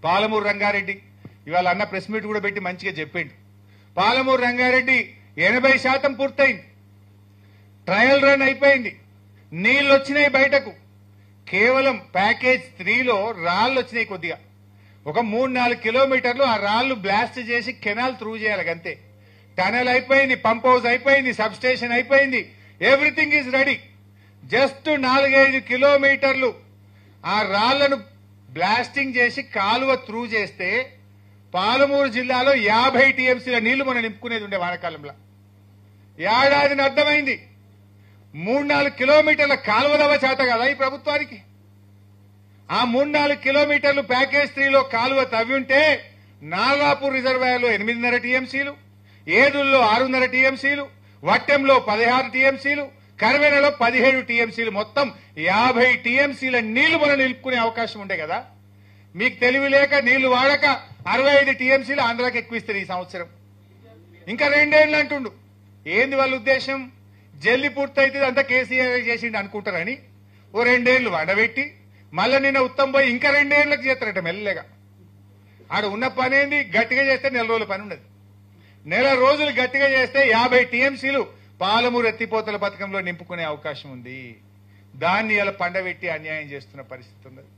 పాలమూరు రంగారెడ్డి ఇవాళ అన్న press meet కూడా పెట్టి మంచిగా చెప్పిండు. పాలమూరు రంగారెడ్డి 80% పూర్తయింది. ట్రయల్ రన్ అయిపోయింది. నీళ్లు వచ్చినాయి బయటకు. కేవలం ప్యాకేజ్ 3లో రాళ్లు వచ్చినాయి కొద్దిగా. ఒక 3-4 కిలోమీటర్లు ఆ రాళ్లు బ్లాస్ట్ చేసి కెనాల్ త్రూ చేయాలి అంతే. టనల్ అయిపోయింది, పంప్ హౌస్ అయిపోయింది, సబ్ స్టేషన్ అయిపోయింది, ఎవ్రీథింగ్ ఈజ్ రెడీ. జస్ట్ 4-5 కిలోమీటర్లు ఆ రాళ్లను బ్లాస్టింగ్ చేసి కాలువ త్రూ చేస్తే పాలమూరు జిల్లాలో 50 టీఎంసీల నీళ్లు మనం నింపుకునేది ఉండే వానాకాలంలో. ఏడాదిని అర్థమైంది 3-4 కిలోమీటర్ల కాలువలవ చేత కదా ఈ ప్రభుత్వానికి. ఆ 3-4 కిలోమీటర్లు ప్యాకేజ్ 3లో కాలువ తవ్వి ఉంటే నాగాపూర్ రిజర్వాయర్లో 8.5 టీఎంసీలు, ఏదుల్లో 6.5 టీఎంసీలు, వట్టెంలో 16 టీఎంసీలు, కర్వెనలో 17 టీఎంసీలు, మొత్తం 50 టీఎంసీల నీళ్లు మనం నిలుపుకునే అవకాశం ఉండే కదా. మీకు తెలివి లేక నీళ్లు వాడక 65 టీఎంసీలు ఆంధ్రాకి ఎక్కువిస్తారు ఈ సంవత్సరం. ఇంకా 2 ఏళ్ళు అంటుండు. ఏంది వాళ్ళ ఉద్దేశం? జల్లి పూర్తయితే అంతా కేసీఆర్ చేసిండు అనుకుంటారని ఓ 2 ఏళ్లు వడబెట్టి మళ్ళా నిన్న ఉత్తమ్ పోయి ఇంకా 2 ఏళ్లకు చేస్తారట మెల్లగా. ఆడ ఉన్న పని ఏంది? గట్టిగా చేస్తే 4 రోజుల పని ఉండదు. 4 రోజులు గట్టిగా చేస్తే 50 టీఎంసీలు పాలమూరు ఎత్తిపోతల పథకంలో నింపుకునే అవకాశం ఉంది. దాన్ని ఇలా పండబెట్టి అన్యాయం చేస్తున్న పరిస్థితి ఉన్నది.